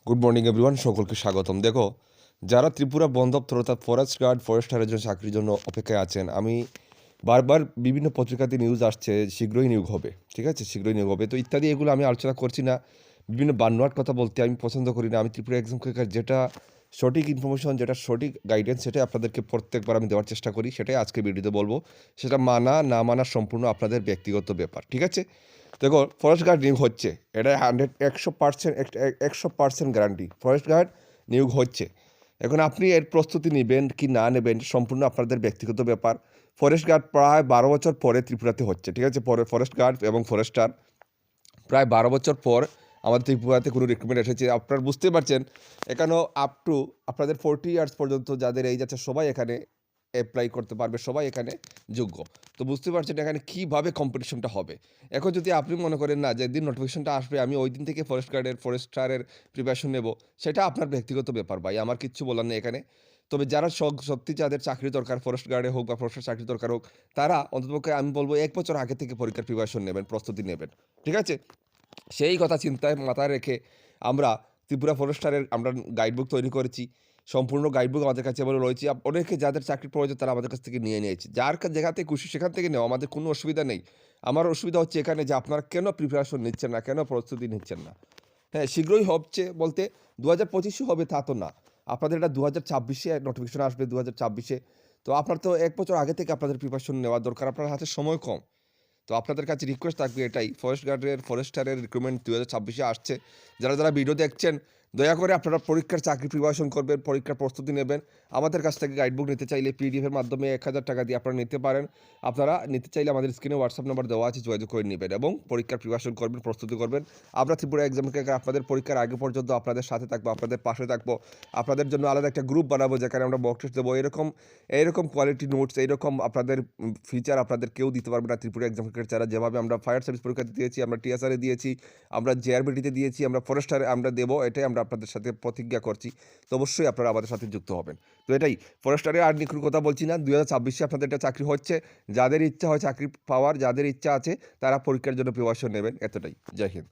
Good morning everyone, সকলকে স্বাগতম। দেখো, যারা ত্রিপুরা বন দপ্তর অর্থাৎ ফরেস্ট গার্ড ফরেস্টারের জন্য চাকরির জন্য অপেক্ষায় আছেন, আমি বারবার বিভিন্ন পত্রিকাতে নিউজ আসছে শীঘ্রই নিয়োগ হবে, ঠিক আছে, শীঘ্রই নিয়োগ হবে তো ইত্যাদি, এগুলো আমি আলোচনা করছি না। বিভিন্ন বানোয়াট কথা বলতে আমি পছন্দ করি না। আমি ত্রিপুরা এক্সাম ক্লিকার যেটা সঠিক ইনফরমেশন, যেটা সঠিক গাইডেন্স, সেটাই আপনাদেরকে প্রত্যেকবার আমি দেওয়ার চেষ্টা করি। সেটাই আজকে ভিডিওতে বলবো। সেটা মানা না মানা সম্পূর্ণ আপনাদের ব্যক্তিগত ব্যাপার, ঠিক আছে। দেখো, ফরেস্ট গার্ড নিয়োগ হচ্ছে, এটা 100% গ্যারান্টি ফরেস্ট গার্ড নিয়োগ হচ্ছে। এখন আপনি এর প্রস্তুতি নেবেন কি না নেবেন সম্পূর্ণ আপনাদের ব্যক্তিগত ব্যাপার। ফরেস্ট গার্ড প্রায় 12 বছর পরে ত্রিপুরাতে হচ্ছে, ঠিক আছে। পরে ফরেস্ট গার্ড এবং ফরেস্টার প্রায় 12 বছর পর আমাদের ত্রিপুরাতে কোনো রিক্রুটমেন্ট এসেছে। আপনারা বুঝতে পারছেন, এখানেও আপ টু আপনাদের 40 ইয়ার্স পর্যন্ত যাদের এই যাচ্ছে সবাই এখানে অ্যাপ্লাই করতে পারবে, সবাই এখানে যোগ্য। তো বুঝতে পারছেন এখানে কীভাবে কম্পিটিশনটা হবে। এখন যদি আপনি মনে করেন না, যেদিন নোটিফিকেশনটা আসবে আমি ওই দিন থেকে ফরেস্ট গার্ডের ফরেস্টারের প্রিপারেশন নেব, সেটা আপনার ব্যক্তিগত ব্যাপার ভাই, আমার কিচ্ছু বলার নেই এখানে। তবে যারা সত্যি যাদের চাকরি দরকার, ফরেস্ট গার্ডে হোক বা ফরেস্টার চাকরি দরকার হোক, তারা অন্ততপক্ষে আমি বলবো 1 বছর আগে থেকে পরীক্ষার প্রিপারেশন নেবেন, প্রস্তুতি নেবেন, ঠিক আছে। সেই কথা চিন্তায় মাথায় রেখে আমরা ত্রিপুরা ফরেস্টারের আমরা গাইডবুক তৈরি করেছি। সম্পূর্ণ গাইডবুক আমাদের কাছে এবারে রয়েছে। অনেকে যাদের চাকরির প্রয়োজন তারা আমাদের কাছ থেকে নিয়ে নিয়েছে। যার যেখান থেকে খুশি সেখান থেকে নেওয়া, আমাদের কোনো অসুবিধা নেই। আমার অসুবিধা হচ্ছে এখানে যে আপনারা কেন প্রিপারেশন নিচ্ছেন না, কেন প্রস্তুতি নিচ্ছেন না। হ্যাঁ, শীঘ্রই হচ্ছে বলতে 2025-এ হবে তা তো না। আপনাদের এটা 2026-এ নোটিফিকেশন আসবে, 2026-এ। তো আপনার তো 1 বছর আগে থেকে আপনাদের প্রিপারেশন নেওয়া দরকার, আপনার হাতে সময় কম। তো আপনাদের কাছে রিকোয়েস্ট থাকবে এটাই, ফরেস্ট গার্ডের ফরেস্টারের রিক্রুটমেন্ট 2026-এ আসছে। যারা যারা ভিডিও দেখছেন, দয়া করে আপনারা পরীক্ষার চাকরি প্রিপারেশন করবেন, পরীক্ষার প্রস্তুতি নেবেন। আমাদের কাছ থেকে গাইডবুক নিতে চাইলে পিডিএফের মাধ্যমে 1000 টাকা দিয়ে আপনারা নিতে পারেন। আপনারা নিতে চাইলে আমাদের স্ক্রিনে হোয়াটসঅ্যাপ নাম্বার দেওয়া আছে, যোগাযোগ করে নেবেন এবং পরীক্ষার প্রিপারেশন করবেন, প্রস্তুতি করবেন। আমরা ত্রিপুরা এক্সাম ক্র্যাকার আপনাদের পরীক্ষার আগে পর্যন্ত আপনাদের সাথে থাকবো, আপনাদের পাশে থাকবো। আপনাদের জন্য আলাদা একটা গ্রুপ বানাবো যেখানে আমরা মক টেস্ট দেবো। এইরকম কোয়ালিটি নোটস, এইরকম আপনাদের ফিচার আপনাদের কেউ দিতে পারবে না ত্রিপুরা এক্সাম ক্র্যাকার ছাড়া। যেভাবে আমরা ফায়ার সার্ভিস পরীক্ষাতে দিয়েছি, আমরা টিএসআরে দিয়েছি, আমরা জেআরবিটিতে দিয়েছি, আমরা ফরেস্টারে আমরা দেবো, এটাই আমরা আপনাদের সাথে প্রতিজ্ঞা করছি। তো অবশ্যই আপনারা আমাদের সাথে যুক্ত হবেন। তো এটাই ফরেস্টারে আর নিকুর কথা বলছি না। 2026-এ আপনাদের একটা চাকরি হচ্ছে। যাদের ইচ্ছা হয় চাকরি পাওয়ার, যাদের ইচ্ছা আছে তারা পরীক্ষার জন্য প্রিপারেশন নেবেন। এতটাই। জয় হিন্দ।